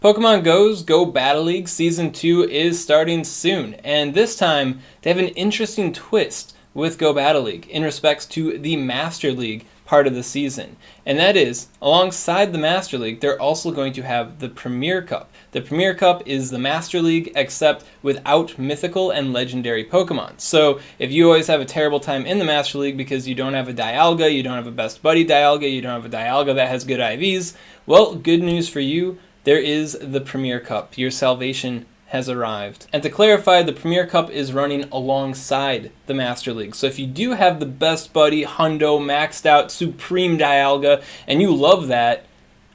Pokemon Go's Go Battle League Season 2 is starting soon, and this time they have an interesting twist with Go Battle League in respects to the Master League part of the season. And that is, alongside the Master League, they're also going to have the Premier Cup. The Premier Cup is the Master League, except without mythical and legendary Pokemon. So if you always have a terrible time in the Master League because you don't have a Dialga, you don't have a Best Buddy Dialga, you don't have a Dialga that has good IVs, well, good news for you. There is the Premier Cup. Your salvation has arrived. And to clarify, the Premier Cup is running alongside the Master League. So if you do have the Best Buddy, Hundo, maxed out, Supreme Dialga, and you love that,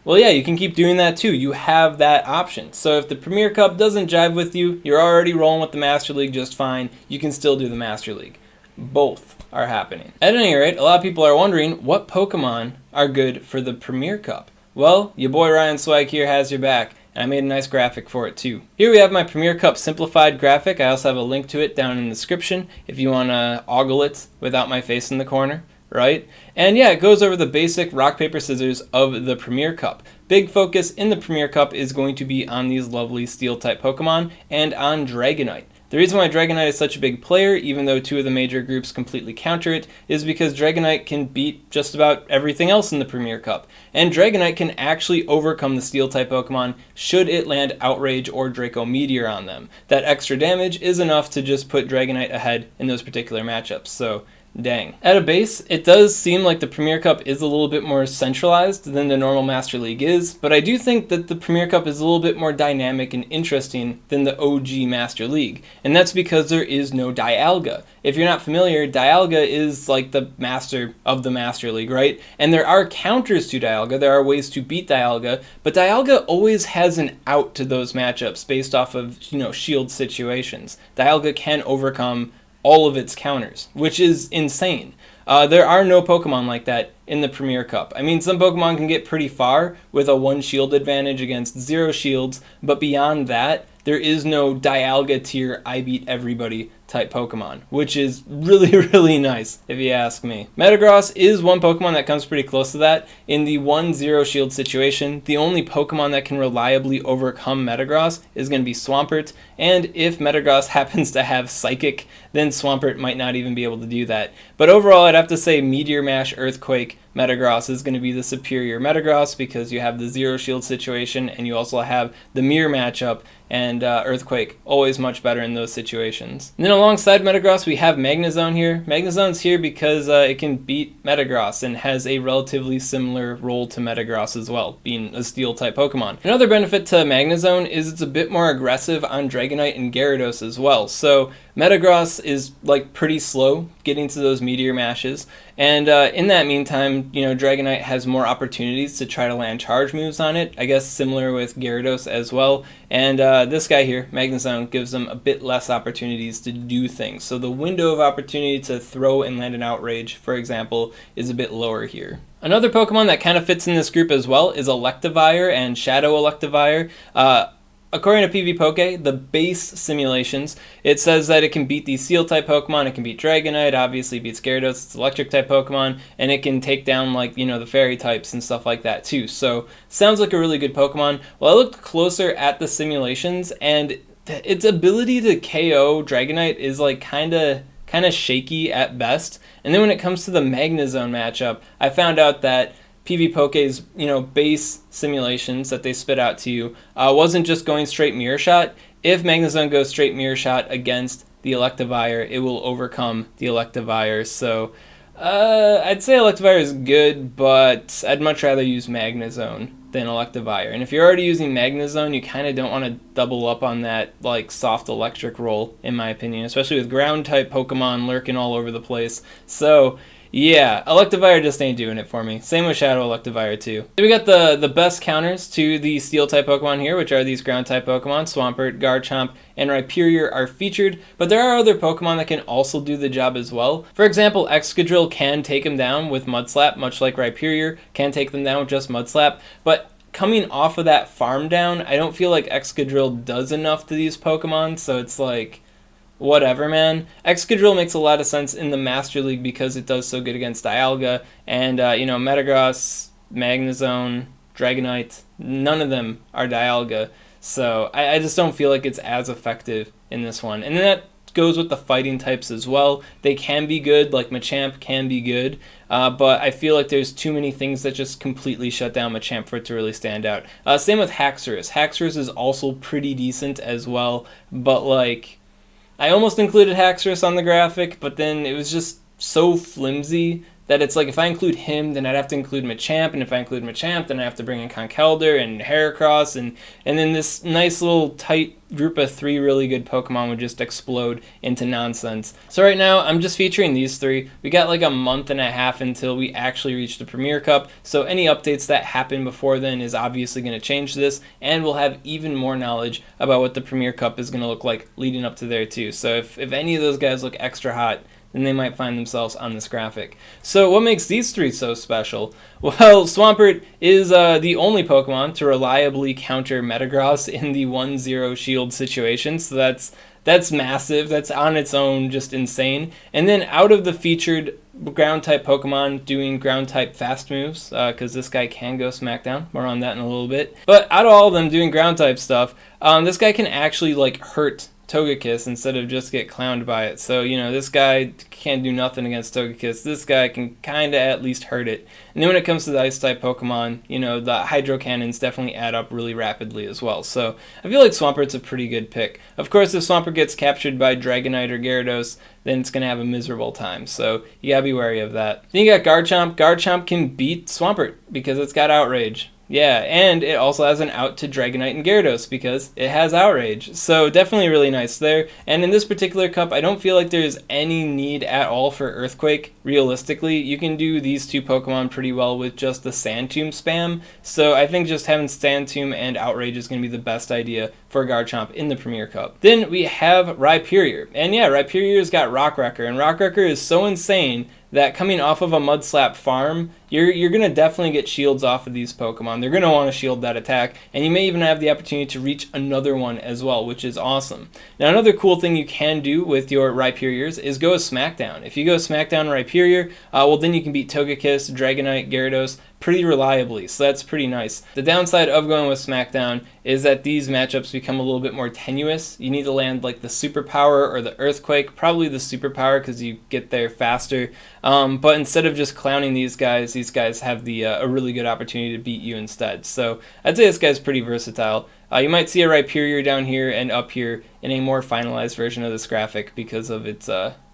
well, yeah, you can keep doing that too. You have that option. So if the Premier Cup doesn't jive with you, you're already rolling with the Master League just fine, you can still do the Master League. Both are happening. At any rate, a lot of people are wondering what Pokemon are good for the Premier Cup. Well, your boy Ryan Swag here has your back, and I made a nice graphic for it too. Here we have my Premier Cup Simplified graphic. I also have a link to it down in the description if you want to ogle it without my face in the corner, right? And yeah, it goes over the basic rock, paper, scissors of the Premier Cup. Big focus in the Premier Cup is going to be on these lovely Steel-type Pokemon and on Dragonite. The reason why Dragonite is such a big player, even though two of the major groups completely counter it, is because Dragonite can beat just about everything else in the Premier Cup. And Dragonite can actually overcome the Steel-type Pokemon should it land Outrage or Draco Meteor on them. That extra damage is enough to just put Dragonite ahead in those particular matchups, so dang. At a base, it does seem like the Premier Cup is a little bit more centralized than the normal Master League is, but I do think that the Premier Cup is a little bit more dynamic and interesting than the OG Master League, and that's because there is no Dialga. If you're not familiar, Dialga is like the master of the Master League, right? And there are counters to Dialga, there are ways to beat Dialga, but Dialga always has an out to those matchups based off of, shield situations. Dialga can overcome all of its counters, which is insane. There are no Pokemon like that in the Premier Cup. I mean, some Pokemon can get pretty far with a 1 shield advantage against 0 shields, but beyond that, there is no Dialga tier I beat everybody type Pokemon, which is really, really nice if you ask me. Metagross is one Pokemon that comes pretty close to that. In the 1-0 shield situation, the only Pokemon that can reliably overcome Metagross is going to be Swampert, and if Metagross happens to have Psychic, then Swampert might not even be able to do that. But overall, I'd have to say Meteor Mash, Earthquake, Metagross is going to be the superior Metagross because you have the 0 shield situation and you also have the mirror matchup, and Earthquake always much better in those situations. And then alongside Metagross we have Magnezone here. Magnezone's here because it can beat Metagross and has a relatively similar role to Metagross as well, being a steel type Pokemon. Another benefit to Magnezone is it's a bit more aggressive on Dragonite and Gyarados as well. So Metagross is like pretty slow getting to those Meteor Mashes, and in that meantime, Dragonite has more opportunities to try to land charge moves on it, I guess similar with Gyarados as well, and this guy here, Magnezone, gives them a bit less opportunities to do things. So the window of opportunity to throw and land an Outrage, for example, is a bit lower here. Another Pokemon that kind of fits in this group as well is Electivire and Shadow Electivire. According to PvPoke, the base simulations, it says that it can beat these Steel-type Pokemon, it can beat Dragonite, obviously beats Gyarados, it's Electric-type Pokemon, and it can take down, the Fairy types and stuff like that too. So, sounds like a really good Pokemon. Well, I looked closer at the simulations, and its ability to KO Dragonite is, kind of shaky at best. And then when it comes to the Magnezone matchup, I found out that PvPoke's, base simulations that they spit out to you wasn't just going straight Mirror Shot. If Magnezone goes straight Mirror Shot against the Electivire, it will overcome the Electivire. So I'd say Electivire is good, but I'd much rather use Magnezone than Electivire. And if you're already using Magnezone, you kind of don't want to double up on that soft electric roll, in my opinion, especially with ground type Pokemon lurking all over the place. So yeah, Electivire just ain't doing it for me. Same with Shadow Electivire too. So we got the best counters to the Steel-type Pokemon here, which are these Ground-type Pokemon. Swampert, Garchomp, and Rhyperior are featured, but there are other Pokemon that can also do the job as well. For example, Excadrill can take them down with Mud Slap, much like Rhyperior can take them down with just Mud Slap, but coming off of that farm down, I don't feel like Excadrill does enough to these Pokemon, so it's whatever, man. Excadrill makes a lot of sense in the Master League because it does so good against Dialga, and Metagross, Magnezone, Dragonite. None of them are Dialga. So I just don't feel like it's as effective in this one. And then that goes with the fighting types as well. They can be good, like Machamp can be good, but I feel like there's too many things that just completely shut down Machamp for it to really stand out. Same with Haxorus. Haxorus is also pretty decent as well, but like I almost included Haxorus on the graphic, but then it was just so flimsy that it's like if I include him, then I'd have to include Machamp, and if I include Machamp, then I have to bring in Conkeldurr and Heracross, and then this nice little tight group of 3 really good Pokemon would just explode into nonsense. So right now, I'm just featuring these 3. We got like a month and a half until we actually reach the Premier Cup, so any updates that happen before then is obviously going to change this, and we'll have even more knowledge about what the Premier Cup is going to look like leading up to there too. So if any of those guys look extra hot, then they might find themselves on this graphic. So what makes these 3 so special? Well, Swampert is the only Pokemon to reliably counter Metagross in the 1-0 shield situation, so that's massive. That's on its own just insane. And then out of the featured ground-type Pokemon doing ground-type fast moves, because this guy can go Smackdown. More on that in a little bit. But out of all of them doing ground-type stuff, this guy can actually like hurt Togekiss instead of just get clowned by it. So, you know, this guy can't do nothing against Togekiss. This guy can kind of at least hurt it. And then when it comes to the Ice-type Pokemon, you know, the Hydro Cannons definitely add up really rapidly as well. So I feel like Swampert's a pretty good pick. Of course, if Swampert gets captured by Dragonite or Gyarados, then it's going to have a miserable time. So you gotta be wary of that. Then you got Garchomp. Garchomp can beat Swampert because it's got Outrage. Yeah, and it also has an out to Dragonite and Gyarados because it has Outrage. So definitely really nice there. And in this particular cup, I don't feel like there's any need at all for Earthquake. Realistically, you can do these 2 Pokemon pretty well with just the Sand Tomb spam. So I think just having Sand Tomb and Outrage is going to be the best idea for Garchomp in the Premier Cup. Then we have Rhyperior. And yeah, Rhyperior's got Rock Wrecker. And Rock Wrecker is so insane that coming off of a Mudslap farm, you're going to definitely get shields off of these Pokemon. They're going to want to shield that attack, and you may even have the opportunity to reach another one as well, which is awesome. Now, another cool thing you can do with your Rhyperiors is go Smackdown. If you go Smackdown Rhyperior, well, then you can beat Togekiss, Dragonite, Gyarados pretty reliably, so that's pretty nice. The downside of going with Smackdown is that these matchups become a little bit more tenuous. You need to land like the Superpower or the Earthquake, probably the Superpower because you get there faster. But instead of just clowning these guys have the a really good opportunity to beat you instead. So I'd say this guy's pretty versatile. You might see a Rhyperior down here and up here in a more finalized version of this graphic because of its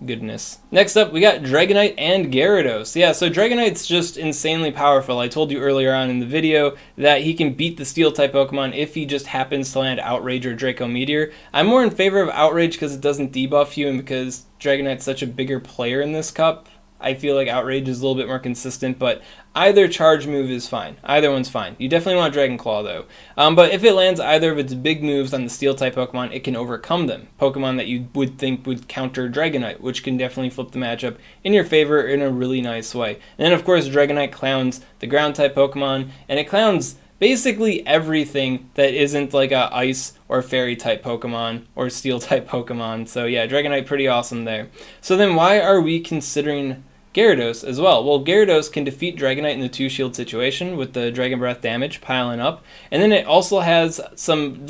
goodness. Next up, we got Dragonite and Gyarados. Yeah, so Dragonite's just insanely powerful. I told you earlier on in the video that he can beat the Steel-type Pokemon if he just happens to land Outrage or Draco Meteor. I'm more in favor of Outrage because it doesn't debuff you and because Dragonite's such a bigger player in this cup. I feel like Outrage is a little bit more consistent, but either charge move is fine. Either one's fine. You definitely want Dragon Claw, though. But if it lands either of its big moves on the Steel-type Pokemon, it can overcome them. Pokemon that you would think would counter Dragonite, which can definitely flip the matchup in your favor in a really nice way. And then, of course, Dragonite clowns the Ground-type Pokemon, and it clowns basically everything that isn't like a Ice or Fairy-type Pokemon or Steel-type Pokemon. So yeah, Dragonite pretty awesome there. So then why are we considering Gyarados as well? Well, Gyarados can defeat Dragonite in the 2-shield situation with the Dragon Breath damage piling up, and then it also has some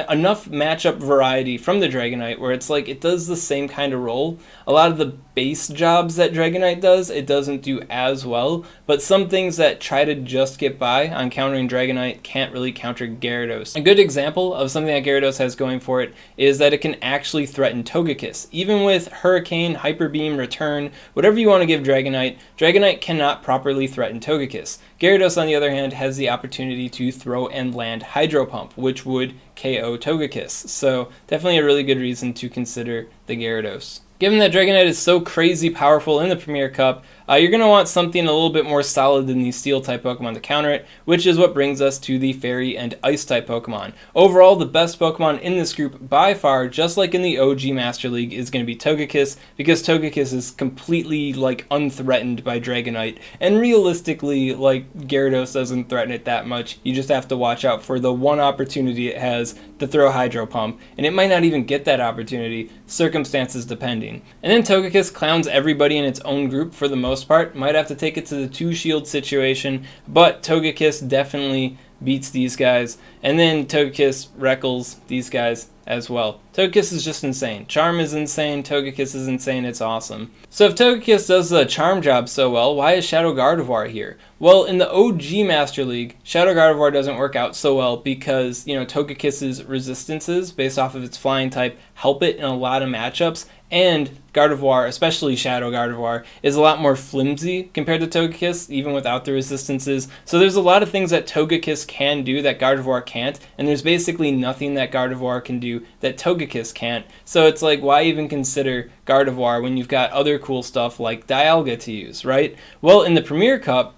enough matchup variety from the Dragonite where it's like it does the same kind of role. A lot of the base jobs that Dragonite does, it doesn't do as well, but some things that try to just get by on countering Dragonite can't really counter Gyarados. A good example of something that Gyarados has going for it is that it can actually threaten Togekiss. Even with Hurricane, Hyper Beam, Return, whatever you want to give Dragonite, Dragonite cannot properly threaten Togekiss. Gyarados, on the other hand, has the opportunity to throw and land Hydro Pump, which would KO Togekiss. So definitely a really good reason to consider the Gyarados. Given that Dragonite is so crazy powerful in the Premier Cup, you're going to want something a little bit more solid than these Steel-type Pokemon to counter it, which is what brings us to the Fairy and Ice-type Pokemon. Overall, the best Pokemon in this group by far, just like in the OG Master League, is going to be Togekiss, because Togekiss is completely unthreatened by Dragonite, and realistically, Gyarados doesn't threaten it that much. You just have to watch out for the one opportunity it has to throw Hydro Pump, and it might not even get that opportunity, circumstances depending. challenging. And then Togekiss clowns everybody in its own group for the most part. Might have to take it to the 2-shield situation, but Togekiss definitely beats these guys. And then Togekiss wreckles these guys as well. Togekiss is just insane. Charm is insane. Togekiss is insane. It's awesome. So if Togekiss does the charm job so well, why is Shadow Gardevoir here? Well, in the OG Master League, Shadow Gardevoir doesn't work out so well because, Togekiss's resistances based off of its flying type help it in a lot of matchups. And Gardevoir, especially Shadow Gardevoir, is a lot more flimsy compared to Togekiss, even without the resistances. So there's a lot of things that Togekiss can do that Gardevoir can't, and there's basically nothing that Gardevoir can do that Togekiss can't. So it's like, why even consider Gardevoir when you've got other cool stuff like Dialga to use, right? Well, in the Premier Cup,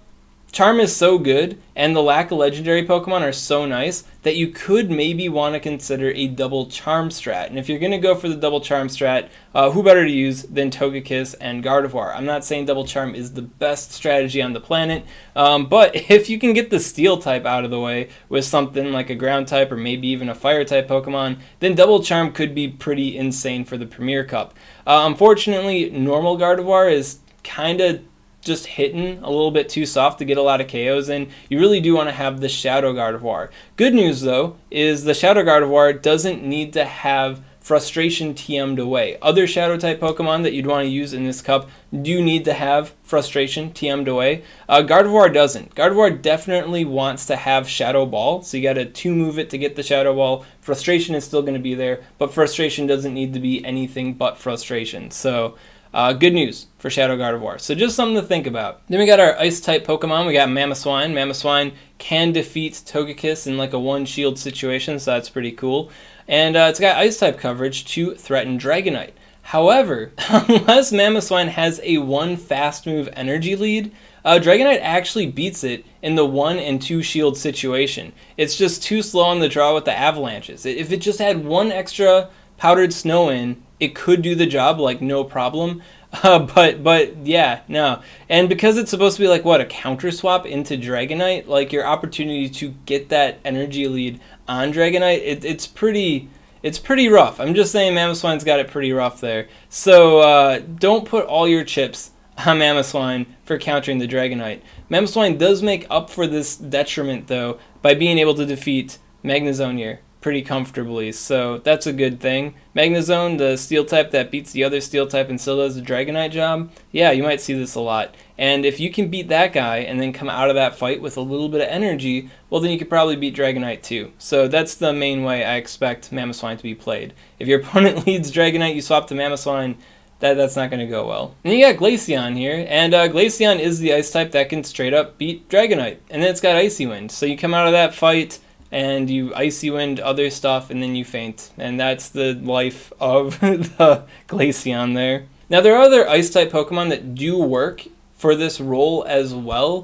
Charm is so good, and the lack of legendary Pokemon are so nice that you could maybe want to consider a double Charm strat. And if you're going to go for the double Charm strat, who better to use than Togekiss and Gardevoir? I'm not saying double Charm is the best strategy on the planet, but if you can get the Steel type out of the way with something like a Ground type or maybe even a Fire type Pokemon, then double Charm could be pretty insane for the Premier Cup. Unfortunately, normal Gardevoir is kind of just hitting a little bit too soft to get a lot of KOs in. You really do want to have the Shadow Gardevoir. Good news, though, is the Shadow Gardevoir doesn't need to have Frustration TM'd away. Other Shadow-type Pokemon that you'd want to use in this cup do need to have Frustration TM'd away. Gardevoir doesn't. Gardevoir definitely wants to have Shadow Ball, so you got to 2-move it to get the Shadow Ball. Frustration is still going to be there, but Frustration doesn't need to be anything but Frustration. So good news for Shadow Gardevoir. So just something to think about. Then we got our Ice-type Pokemon. We got Magnezone. Magnezone can defeat Togekiss in like a 1-shield situation, so that's pretty cool. And it's got Ice-type coverage to threaten Dragonite. However, unless Magnezone has a 1 fast move energy lead, Dragonite actually beats it in the 1 and 2 shield situation. It's just too slow on the draw with the avalanches. If it just had 1 extra powdered snow in, it could do the job like no problem. But yeah, no. And because it's supposed to be like, what, a counter swap into Dragonite, like your opportunity to get that energy lead on Dragonite, it's pretty rough. I'm just saying Mamoswine's got it pretty rough there. So don't put all your chips on Mamoswine for countering the Dragonite. Mamoswine does make up for this detriment, though, by being able to defeat Magnezone here pretty comfortably, so that's a good thing. Magnezone, the Steel type that beats the other Steel type and still does the Dragonite job, yeah, you might see this a lot. And if you can beat that guy and then come out of that fight with a little bit of energy, well, then you could probably beat Dragonite too. So that's the main way I expect Mamoswine to be played. If your opponent leads Dragonite, you swap to Mamoswine, that's not going to go well. And you got Glaceon here, and Glaceon is the Ice type that can straight up beat Dragonite. And then it's got Icy Wind, so you come out of that fight and you Icy Wind other stuff, and then you faint. And that's the life of the Glaceon there. Now, there are other Ice-type Pokemon that do work for this role as well,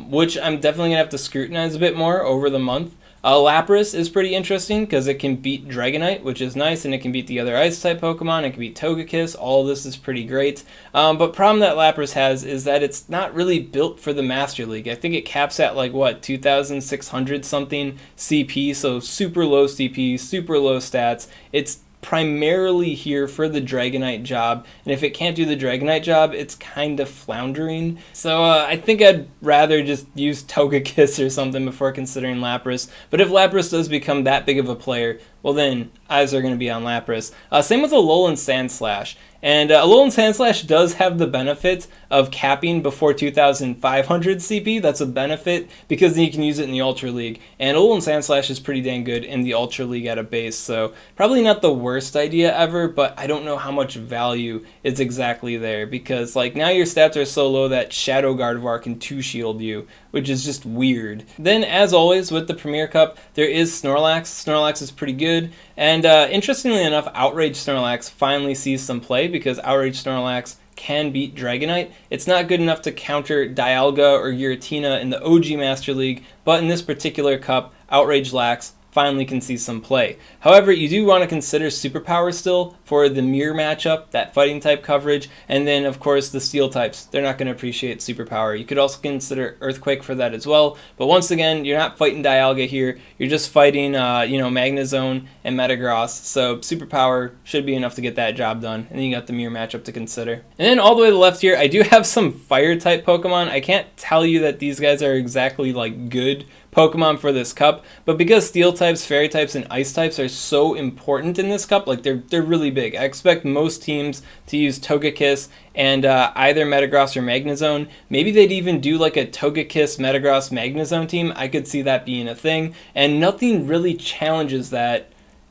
which I'm definitely going to have to scrutinize a bit more over the month. Lapras is pretty interesting because it can beat Dragonite, which is nice, and it can beat the other Ice-type Pokemon. It can beat Togekiss. All of this is pretty great. But problem that Lapras has is that it's not really built for the Master League. I think it caps at like, what, 2,600 something CP, so super low CP, super low stats. It's primarily here for the Dragonite job, and if it can't do the Dragonite job, it's kind of floundering. So I think I'd rather just use Togekiss or something before considering Lapras. But if Lapras does become that big of a player, well then, eyes are going to be on Lapras. Same with Alolan Sandslash. And Alolan Sandslash does have the benefit of capping before 2,500 CP. That's a benefit because then you can use it in the Ultra League. And Alolan Sandslash is pretty dang good in the Ultra League at a base. So probably not the worst idea ever, but I don't know how much value is exactly there. Because like now your stats are so low that Shadow Gardevoir can 2-shield you, which is just weird. Then as always with the Premier Cup, there is Snorlax. Snorlax is pretty good. And interestingly enough, Outrage Snorlax finally sees some play because Outrage Snorlax can beat Dragonite. It's not good enough to counter Dialga or Giratina in the OG Master League, but in this particular cup, Outrage Lax finally can see some play. However, you do want to consider Superpower still for the mirror matchup, that fighting type coverage, and then of course the steel types. They're not going to appreciate Superpower. You could also consider Earthquake for that as well, but once again, you're not fighting Dialga here. You're just fighting, Magnezone and Metagross, so Superpower should be enough to get that job done, and then you got the mirror matchup to consider. And then all the way to the left here, I do have some fire type Pokemon. I can't tell you that these guys are exactly like good Pokemon for this cup, but because steel types, fairy types, and ice types are so important in this cup, like they're really big. I expect most teams to use Togekiss and either Metagross or Magnezone. Maybe they'd even do like a Togekiss, Metagross, Magnezone team. I could see that being a thing, and nothing really challenges that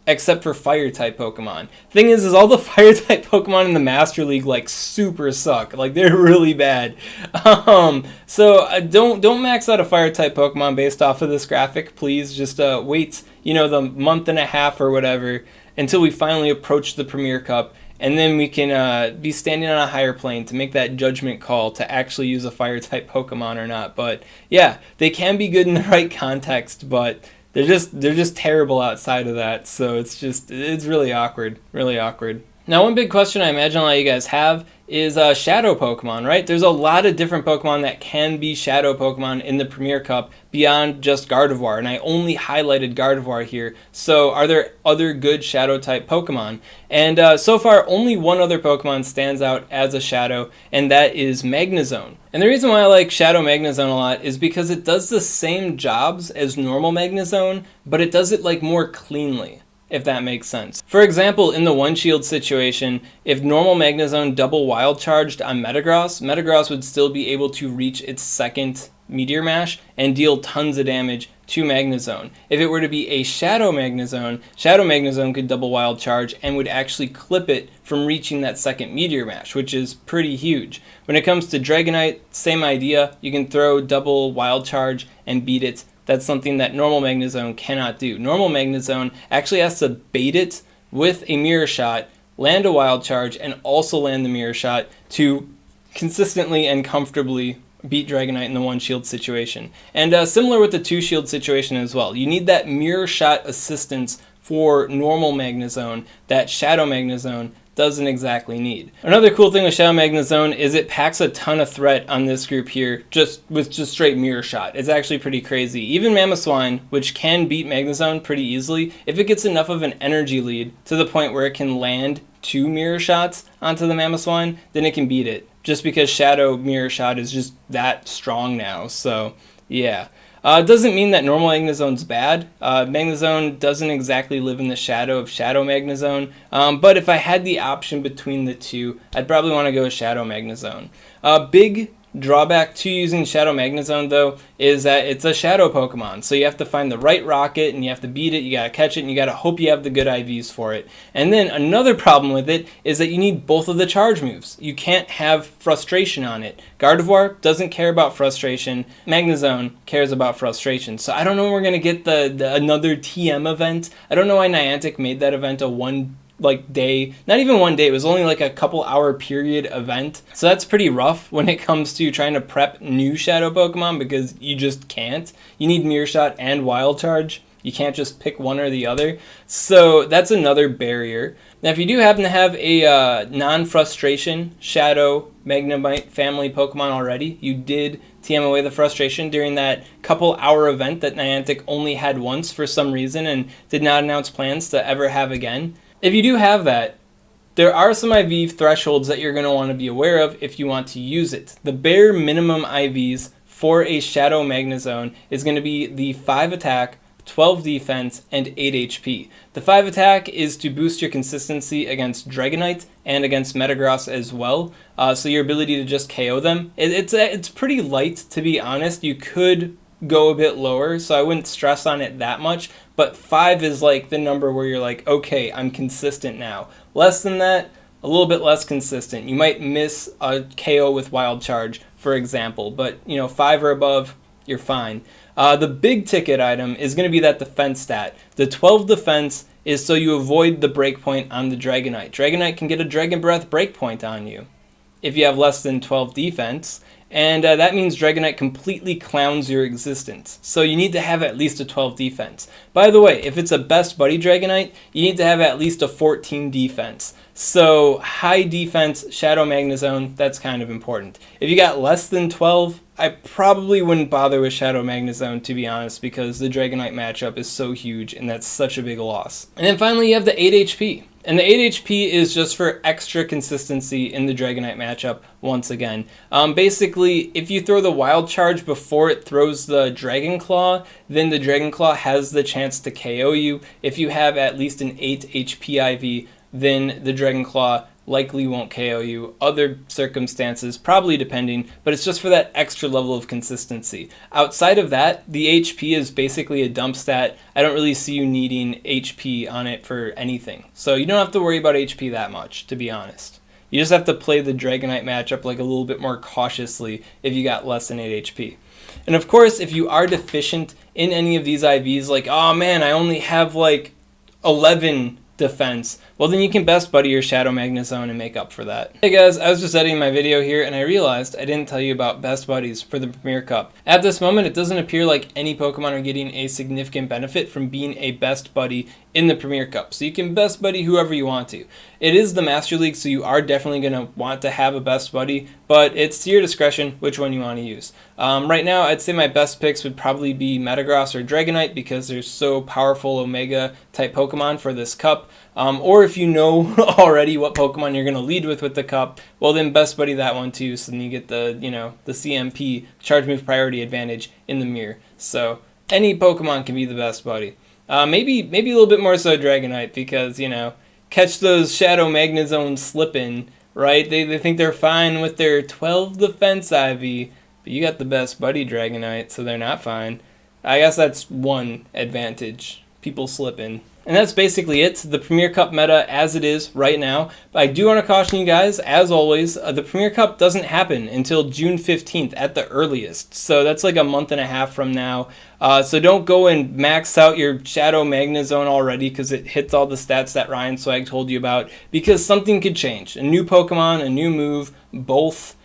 except for fire type Pokemon. Thing is all the fire type Pokemon in the Master League like super suck. Like they're really bad. So don't max out a fire type Pokemon based off of this graphic, please. Just wait, the month and a half or whatever until we finally approach the Premier Cup, and then we can be standing on a higher plane to make that judgment call to actually use a fire type Pokemon or not. But yeah, they can be good in the right context, but they're just terrible outside of that, so it's really awkward. Now, one big question I imagine a lot of you guys have is Shadow Pokemon, right? There's a lot of different Pokemon that can be Shadow Pokemon in the Premier Cup beyond just Gardevoir, and I only highlighted Gardevoir here. So are there other good Shadow-type Pokemon? And so far, only one other Pokemon stands out as a Shadow, and that is Magnezone. And the reason why I like Shadow Magnezone a lot is because it does the same jobs as normal Magnezone, but it does it like more cleanly, if that makes sense. For example, in the One Shield situation, if normal Magnezone double Wild Charged on Metagross would still be able to reach its second Meteor Mash and deal tons of damage to Magnezone. If it were to be a Shadow Magnezone could double Wild Charge and would actually clip it from reaching that second Meteor Mash, which is pretty huge. When it comes to Dragonite, same idea. You can throw double Wild Charge and beat it. That's something that normal Magnezone cannot do. Normal Magnezone actually has to bait it with a Mirror Shot, land a Wild Charge, and also land the Mirror Shot to consistently and comfortably beat Dragonite in the One Shield situation. And similar with the Two Shield situation as well. You need that Mirror Shot assistance for normal Magnezone that Shadow Magnezone doesn't exactly need. Another cool thing with Shadow Magnezone is it packs a ton of threat on this group here, just straight Mirror Shot. It's actually pretty crazy. Even Mamoswine, which can beat Magnezone pretty easily, if it gets enough of an energy lead to the point where it can land 2 Mirror Shots onto the Mamoswine, then it can beat it. Just because Shadow Mirror Shot is just that strong now, so yeah. It doesn't mean that normal Magnezone's bad. Magnezone doesn't exactly live in the shadow of Shadow Magnezone, but if I had the option between the two, I'd probably want to go with Shadow Magnezone. Big drawback to using Shadow Magnezone, though, is that it's a Shadow Pokemon, so you have to find the right rocket, and you have to beat it, you gotta catch it, and you gotta hope you have the good IVs for it. And then another problem with it is that you need both of the charge moves. You can't have Frustration on it. Gardevoir doesn't care about Frustration. Magnezone cares about Frustration. So I don't know when we're gonna get the another TM event. I don't know why Niantic made that event a day, not even 1 day, it was only like a couple hour period event. So that's pretty rough when it comes to trying to prep new Shadow Pokemon, because you just can't. You need Mirror Shot and Wild Charge. You can't just pick one or the other. So that's another barrier. Now, if you do happen to have a non-Frustration Shadow Magnemite family Pokemon already, you did TM away the Frustration during that couple hour event that Niantic only had once for some reason and did not announce plans to ever have again. If you do have that, there are some IV thresholds that you're going to want to be aware of if you want to use it. The bare minimum IVs for a Shadow Magnezone is going to be the 5 attack, 12 defense, and 8 HP. The 5 attack is to boost your consistency against Dragonite and against Metagross as well, so your ability to just KO them. It's pretty light, to be honest. You could go a bit lower, so I wouldn't stress on it that much, but 5 is like the number where you're like, okay, I'm consistent now. Less than that, a little bit less consistent. You might miss a KO with Wild Charge, for example, but 5 or above, you're fine. The big ticket item is going to be that defense stat. The 12 defense is so you avoid the breakpoint on the Dragonite. Dragonite can get a Dragon Breath breakpoint on you if you have less than 12 defense, and that means Dragonite completely clowns your existence. So you need to have at least a 12 defense. By the way, if it's a best buddy Dragonite, you need to have at least a 14 defense. So high defense Shadow Magnezone, that's kind of important. If you got less than 12, I probably wouldn't bother with Shadow Magnezone, to be honest, because the Dragonite matchup is so huge and that's such a big loss. And then finally you have the 8 HP. And the 8 HP is just for extra consistency in the Dragonite matchup once again. Basically, if you throw the Wild Charge before it throws the Dragon Claw, then the Dragon Claw has the chance to KO you. If you have at least an 8 HP IV, then the Dragon Claw likely won't KO you. Other circumstances, probably depending, but it's just for that extra level of consistency. Outside of that, the HP is basically a dump stat. I don't really see you needing HP on it for anything. So you don't have to worry about HP that much, to be honest. You just have to play the Dragonite matchup like a little bit more cautiously if you got less than 8 HP. And of course, if you are deficient in any of these IVs, like, oh man, I only have like 11 defense, well then you can best buddy your Shadow Magnezone and make up for that. Hey guys, I was just editing my video here and I realized I didn't tell you about best buddies for the Premier Cup. At this moment, it doesn't appear like any Pokemon are getting a significant benefit from being a best buddy in the Premier Cup, so you can best buddy whoever you want to. It is the Master League, so you are definitely going to want to have a best buddy, but it's to your discretion which one you want to use. Right now, I'd say my best picks would probably be Metagross or Dragonite because they're so powerful Omega type Pokemon for this cup. Or if you know already what Pokemon you're going to lead with the cup, well then best buddy that one too, so then you get the, the CMP, Charge Move Priority advantage in the mirror. So any Pokemon can be the best buddy. Maybe a little bit more so Dragonite because, catch those Shadow Magnezone slipping, right? They think they're fine with their 12 defense IV, but you got the best buddy Dragonite, so they're not fine. I guess that's one advantage, people slipping. And that's basically it, the Premier Cup meta as it is right now. But I do want to caution you guys, as always, the Premier Cup doesn't happen until June 15th at the earliest. So that's like a month and a half from now. So don't go and max out your Shadow Magnezone already because it hits all the stats that Ryan Swag told you about. Because something could change. A new Pokemon, a new move, both.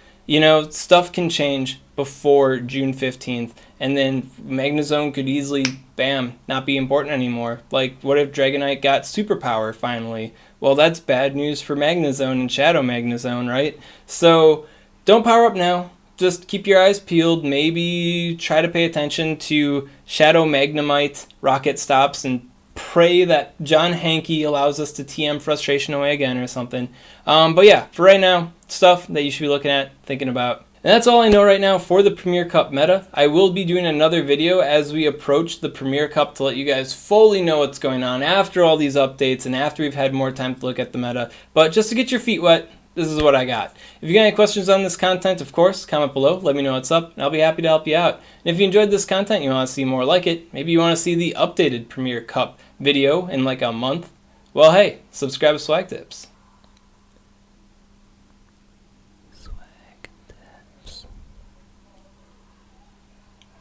Stuff can change before June 15th. And then Magnezone could easily, bam, not be important anymore. Like, what if Dragonite got superpower finally? Well, that's bad news for Magnezone and Shadow Magnezone, right? So, don't power up now. Just keep your eyes peeled. Maybe try to pay attention to Shadow Magnemite rocket stops and pray that John Hankey allows us to TM frustration away again or something. But yeah, for right now, stuff that you should be looking at, thinking about. And that's all I know right now for the Premier Cup meta. I will be doing another video as we approach the Premier Cup to let you guys fully know what's going on after all these updates and after we've had more time to look at the meta. But just to get your feet wet, this is what I got. If you got any questions on this content, of course, comment below. Let me know what's up, and I'll be happy to help you out. And if you enjoyed this content, you want to see more like it, maybe you want to see the updated Premier Cup video in like a month, well, hey, subscribe to SwagTips.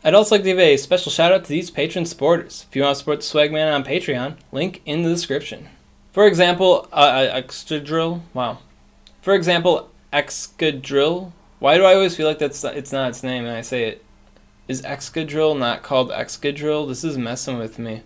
I'd also like to give a special shout out to these patron supporters. If you want to support the Swagman on Patreon, link in the description. For example, Excadrill. Wow. For example, Excadrill. Why do I always feel like it's not its name and I say it? Is Excadrill not called Excadrill? This is messing with me.